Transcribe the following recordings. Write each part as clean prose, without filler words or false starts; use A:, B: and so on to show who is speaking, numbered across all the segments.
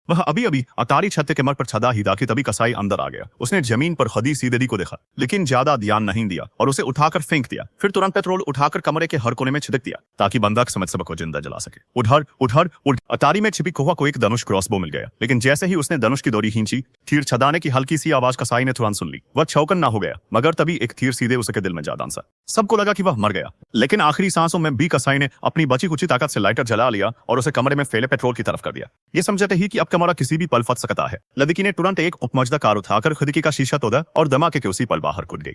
A: वह अभी अभी अटारी छत के कमर पर छदा ही था कि तभी कसाई अंदर आ गया। उसने जमीन पर खदी सीदेदी को देखा, लेकिन ज्यादा ध्यान नहीं दिया और उसे उठाकर फेंक दिया। फिर तुरंत पेट्रोल उठाकर कमरे के हर कोने में छिड़क दिया ताकि बंदा समझ सबक को जिंदा जला सके। उधर उधर उड़ अटारी में छिपी कोहा को एक धनुष क्रॉसबो मिल गया, लेकिन जैसे ही उसने धनुष की डोरी खींची, तीर छदाने की हल्की सी आवाज कसाई ने तुरंत सुन ली। वह छौकन्ना हो गया, मगर तभी एक तीर सीधे उसके दिल में जा डांसा। सबको लगा कि वह मर गया, लेकिन आखिरी सांसों में भी कसाई ने अपनी बची कुची ताकत से लाइटर जला लिया और उसे कमरे में फैले पेट्रोल की तरफ कर दिया। ये समझते ही कि अब कमरा किसी भी पल फट सकता है, लड़की ने तुरंत एक उपमजदा कार उठाकर खिड़की का शीशा तोड़ा और धमाके के उसी पल बाहर कूद गई।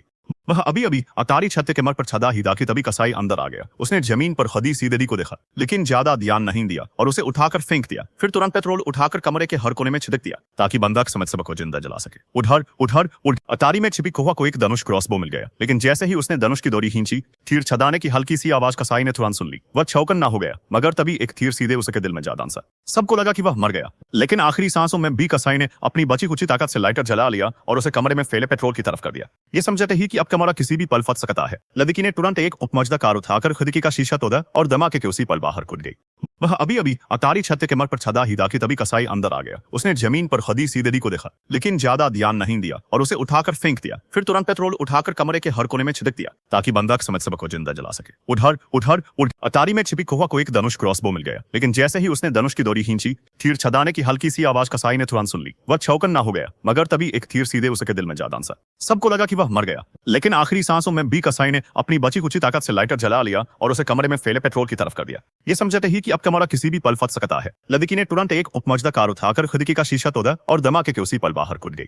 A: वह अभी अभी अटारी छत के कमर पर छदा ही था कि तभी कसाई अंदर आ गया। उसने जमीन पर खदी सीदेदी को देखा, लेकिन ज्यादा ध्यान नहीं दिया और उसे उठाकर फेंक दिया। फिर तुरंत पेट्रोल उठाकर कमरे के हर कोने में छिड़क दिया ताकि बंदा समझ सबक को जिंदा जला सके। उधर उधर उड़ अटारी में छिपी कोहा को एक धनुष क्रॉसबो मिल गया, लेकिन जैसे ही उसने धनुष की डोरी खींची, तीर छदाने की हल्की सी आवाज कसाई ने तुरंत सुन ली। वह छौकन्ना हो गया, मगर तभी एक तीर सीधे उसके दिल में जा डांसा। सबको लगा कि वह मर गया, लेकिन आखिरी सांसों में भी कसाई ने अपनी बची कुची ताकत से लाइटर जला लिया और उसे कमरे में फैले पेट्रोल की तरफ कर दिया। ये समझते ही कि अब कमरा किसी भी पल फट सकता है, लड़की ने तुरंत एक उपमजदा कार उठाकर खिड़की का शीशा तोड़ा और धमाके के उसी पल बाहर कूद गई। वह अभी अभी अटारी छत के कमर पर छदा ही था कि तभी कसाई अंदर आ गया। उसने जमीन पर खदी सीदेदी को देखा, लेकिन ज्यादा ध्यान नहीं दिया और उसे उठाकर फेंक दिया। फिर तुरंत पेट्रोल उठाकर कमरे के हर कोने में छिड़क दिया ताकि बंदा समझ सबक को जिंदा जला सके। उधर उधर उड़ अटारी में छिपी कोहा को एक धनुष क्रॉसबो मिल गया, लेकिन जैसे ही उसने धनुष की डोरी खींची, तीर छदाने की हल्की सी आवाज कसाई ने तुरंत सुन ली। वह छौकन्ना हो गया, मगर तभी एक तीर सीधे उसके दिल में जा डांसा। सबको लगा कि वह मर गया, लेकिन आखिरी सांसों में भी कसाई ने अपनी बची कुची ताकत से लाइटर जला लिया और उसे कमरे में फैले पेट्रोल की तरफ कर दिया। ये समझते ही कि अब कमरा किसी भी पल फट सकता है, लड़की ने तुरंत एक उपमजदा कार उठाकर खिड़की का शीशा तोड़ा और धमाके के उसी पल बाहर कूद गई।